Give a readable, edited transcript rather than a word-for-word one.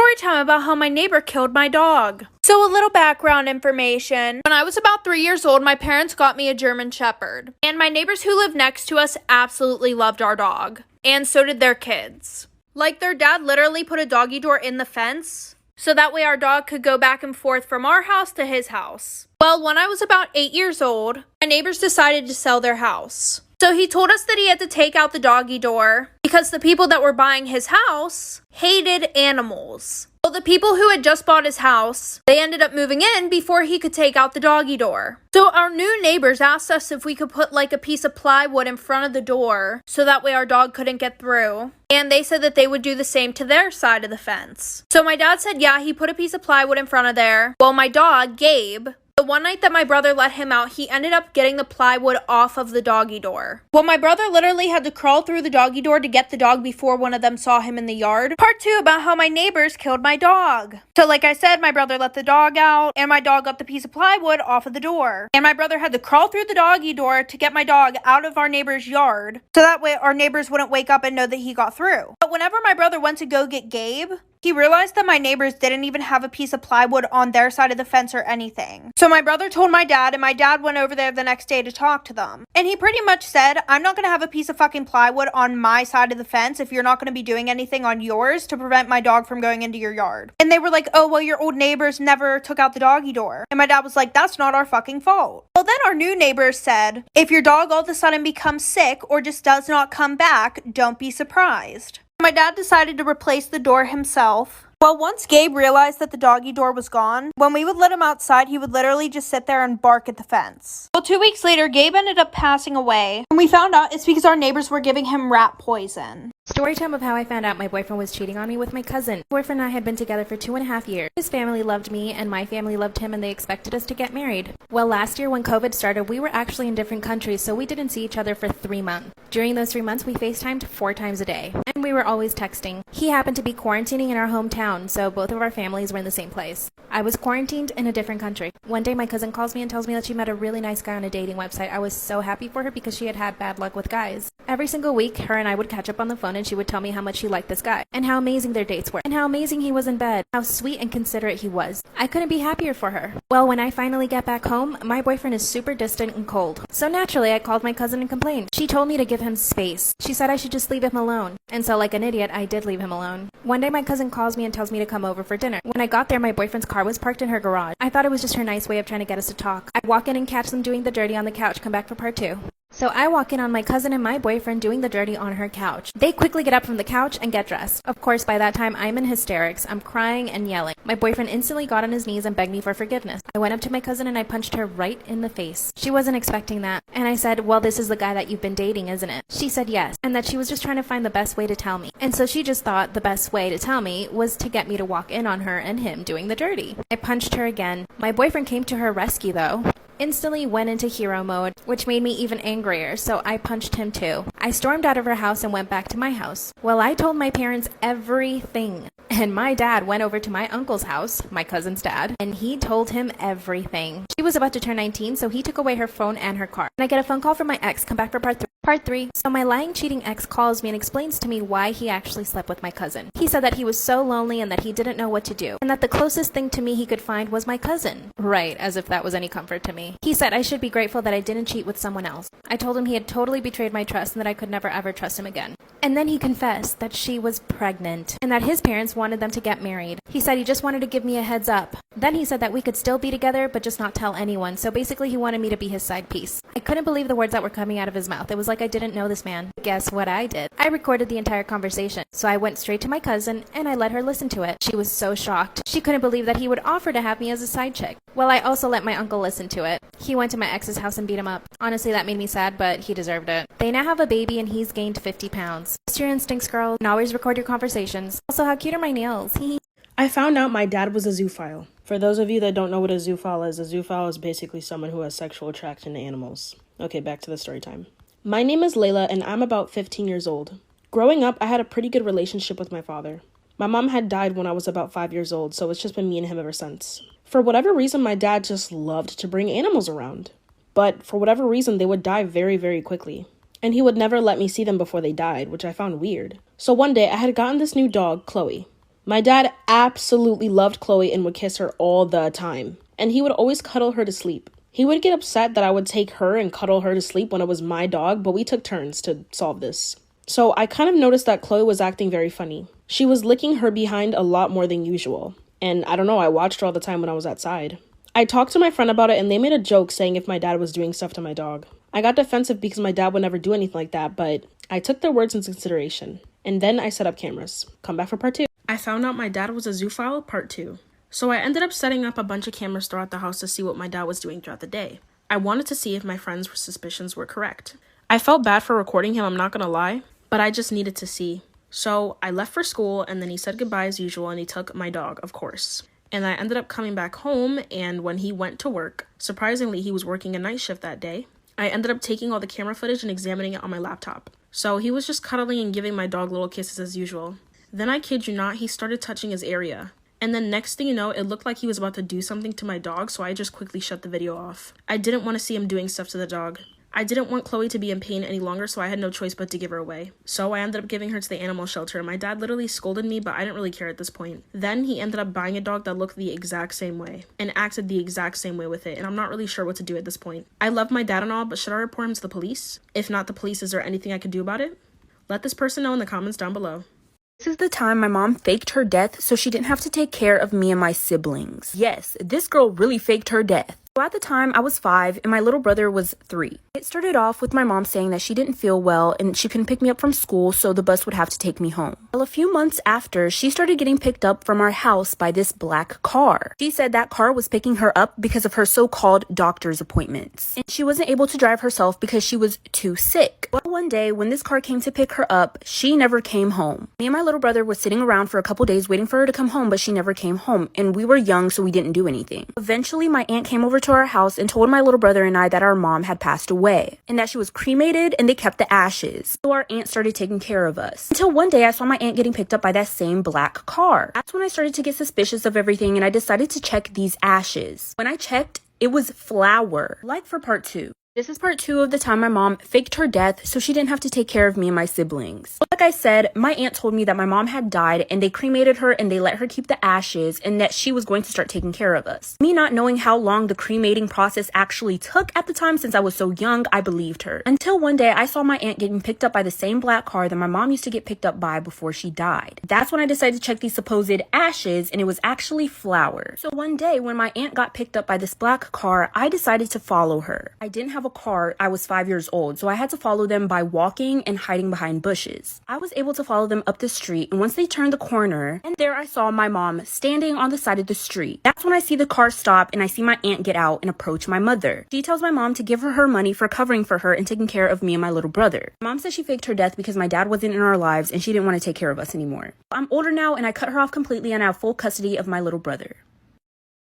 Story time about how my neighbor killed my dog. So a little background information. When I was about 3 years old, my parents got me a German Shepherd. And my neighbors who lived next to us absolutely loved our dog. And so did their kids. Like, their dad literally put a doggy door in the fence, so that way our dog could go back and forth from our house to his house. Well, when I was about 8 years old, my neighbors decided to sell their house. So he told us that he had to take out the doggy door because the people that were buying his house hated animals. Well, the people who had just bought his house, they ended up moving in before he could take out the doggy door. So our new neighbors asked us if we could put like a piece of plywood in front of the door so that way our dog couldn't get through. And they said that they would do the same to their side of the fence. So my dad said, yeah, he put a piece of plywood in front of there. Well, my dog, Gabe, the one night that my brother let him out, he ended up getting the plywood off of the doggy door. Well, my brother literally had to crawl through the doggy door to get the dog before one of them saw him in the yard. Part 2 about how my neighbors killed my dog. So like I said, my brother let the dog out, and my dog got the piece of plywood off of the door. And my brother had to crawl through the doggy door to get my dog out of our neighbor's yard, so that way our neighbors wouldn't wake up and know that he got through. But whenever my brother went to go get Gabe, he realized that my neighbors didn't even have a piece of plywood on their side of the fence or anything. So my brother told my dad, and my dad went over there the next day to talk to them. And he pretty much said, I'm not going to have a piece of fucking plywood on my side of the fence if you're not going to be doing anything on yours to prevent my dog from going into your yard. And they were like, oh, well, your old neighbors never took out the doggy door. And my dad was like, that's not our fucking fault. Well, then our new neighbors said, if your dog all of a sudden becomes sick or just does not come back, don't be surprised. My dad decided to replace the door himself. Well, once Gabe realized that the doggy door was gone, when we would let him outside, he would literally just sit there and bark at the fence. Well, 2 weeks later, Gabe ended up passing away, and we found out it's because our neighbors were giving him rat poison. Story time of how I found out my boyfriend was cheating on me with my cousin. My boyfriend and I had been together for 2.5 years. His family loved me, and my family loved him, and they expected us to get married. Well, last year when COVID started, we were actually in different countries, so we didn't see each other for 3 months. During those 3 months, we FaceTimed 4 times a day, and we were always texting. He happened to be quarantining in our hometown, so both of our families were in the same place. I was quarantined in a different country. One day, my cousin calls me and tells me that she met a really nice guy on a dating website. I was so happy for her because she had had bad luck with guys. Every single week, her and I would catch up on the phone, and she would tell me how much she liked this guy, and how amazing their dates were, and how amazing he was in bed, how sweet and considerate he was. I couldn't be happier for her. Well, when I finally get back home, my boyfriend is super distant and cold. So naturally, I called my cousin and complained. She told me to give him space. She said I should just leave him alone. And so like an idiot, I did leave him alone. One day my cousin calls me and tells me to come over for dinner. When I got there, my boyfriend's car was parked in her garage. I thought it was just her nice way of trying to get us to talk. I walk in and catch them doing the dirty on the couch. Come back for part 2. So I walk in on my cousin and my boyfriend doing the dirty on her couch. They quickly get up from the couch and get dressed. Of course, by that time, I'm in hysterics. I'm crying and yelling. My boyfriend instantly got on his knees and begged me for forgiveness. I went up to my cousin and I punched her right in the face. She wasn't expecting that. And I said, well, this is the guy that you've been dating, isn't it? She said yes, and that she was just trying to find the best way to tell me. And so she just thought the best way to tell me was to get me to walk in on her and him doing the dirty. I punched her again. My boyfriend came to her rescue, though. Instantly went into hero mode, which made me even angrier, so I punched him too. I stormed out of her house and went back to my house. Well, I told my parents everything. And my dad went over to my uncle's house, my cousin's dad, and he told him everything. She was about to turn 19, so he took away her phone and her car. And I get a phone call from my ex, come back for part 3. Part 3. So my lying, cheating ex calls me and explains to me why he actually slept with my cousin. He said that he was so lonely and that he didn't know what to do, and that the closest thing to me he could find was my cousin. Right, as if that was any comfort to me. He said I should be grateful that I didn't cheat with someone else. I told him he had totally betrayed my trust and that I could never ever trust him again. And then he confessed that she was pregnant and that his parents wanted them to get married. He said he just wanted to give me a heads up. Then he said that we could still be together but just not tell anyone, so basically he wanted me to be his side piece. I couldn't believe the words that were coming out of his mouth. It was like I didn't know this man. Guess what I did? I recorded the entire conversation. So I went straight to my cousin and I let her listen to it. She was so shocked. She couldn't believe that he would offer to have me as a side chick. Well, I also let my uncle listen to it. He went to my ex's house and beat him up. Honestly, that made me sad, but he deserved it. They now have a baby and he's gained 50 pounds. Trust your instincts, girl, and always record your conversations. Also, how cute are my nails? I found out my dad was a zoophile. For those of you that don't know what a zoophile is basically someone who has sexual attraction to animals. Okay, back to the story time. My name is Layla and I'm about 15 years old. Growing up, I had a pretty good relationship with my father. My mom had died when I was about 5 years old, so it's just been me and him ever since. For whatever reason, my dad just loved to bring animals around. But for whatever reason, they would die very, very quickly. And he would never let me see them before they died, which I found weird. So one day, I had gotten this new dog, Chloe. My dad absolutely loved Chloe and would kiss her all the time. And he would always cuddle her to sleep. He would get upset that I would take her and cuddle her to sleep when it was my dog, but we took turns to solve this. So I kind of noticed that Chloe was acting very funny. She was licking her behind a lot more than usual. And I don't know, I watched her all the time when I was outside. I talked to my friend about it and they made a joke saying if my dad was doing stuff to my dog. I got defensive because my dad would never do anything like that, but I took their words into consideration. And then I set up cameras. Come back for part 2. I found out my dad was a zoophile, part 2. So I ended up setting up a bunch of cameras throughout the house to see what my dad was doing throughout the day. I wanted to see if my friends' suspicions were correct. I felt bad for recording him, I'm not gonna lie, but I just needed to see. So I left for school and then he said goodbye as usual and he took my dog, of course. And I ended up coming back home, and when he went to work, surprisingly he was working a night shift that day, I ended up taking all the camera footage and examining it on my laptop. So he was just cuddling and giving my dog little kisses as usual. Then I kid you not, he started touching his area. And then next thing you know, it looked like he was about to do something to my dog, so I just quickly shut the video off. I didn't want to see him doing stuff to the dog. I didn't want Chloe to be in pain any longer, so I had no choice but to give her away. So I ended up giving her to the animal shelter, and my dad literally scolded me, but I didn't really care at this point. Then he ended up buying a dog that looked the exact same way, and acted the exact same way with it, and I'm not really sure what to do at this point. I love my dad and all, but should I report him to the police? If not the police, is there anything I could do about it? Let this person know in the comments down below. This is the time my mom faked her death so she didn't have to take care of me and my siblings. Yes, this girl really faked her death. So at the time, I was 5 and my little brother was 3. It started off with my mom saying that she didn't feel well and she couldn't pick me up from school, so the bus would have to take me home. Well, a few months after, she started getting picked up from our house by this black car. She said that car was picking her up because of her so-called doctor's appointments. And she wasn't able to drive herself because she was too sick. Well, one day when this car came to pick her up, she never came home. Me and my little brother were sitting around for a couple days waiting for her to come home, but she never came home. And we were young, so we didn't do anything. Eventually, my aunt came over to our house and told my little brother and I that our mom had passed away and that she was cremated and they kept the ashes. So our aunt started taking care of us. Until one day I saw my aunt getting picked up by that same black car. That's when I started to get suspicious of everything and I decided to check these ashes. When I checked, it was flour. Like for part 2. This is part 2 of the time my mom faked her death so she didn't have to take care of me and my siblings. Like I said, my aunt told me that my mom had died and they cremated her and they let her keep the ashes and that she was going to start taking care of us. Me not knowing how long the cremating process actually took at the time since I was so young, I believed her. Until one day I saw my aunt getting picked up by the same black car that my mom used to get picked up by before she died. That's when I decided to check these supposed ashes and it was actually flour. So one day when my aunt got picked up by this black car, I decided to follow her. I didn't have a car. I was 5 years old, so I had to follow them by walking and hiding behind bushes. I was able to follow them up the street, and once they turned the corner, and there I saw my mom standing on the side of the street. That's when I see the car stop and I see my aunt get out and approach my mother. She tells my mom to give her money for covering for her and taking care of me and my little brother. My mom says she faked her death because my dad wasn't in our lives and she didn't want to take care of us anymore. I'm older now and I cut her off completely and I have full custody of my little brother.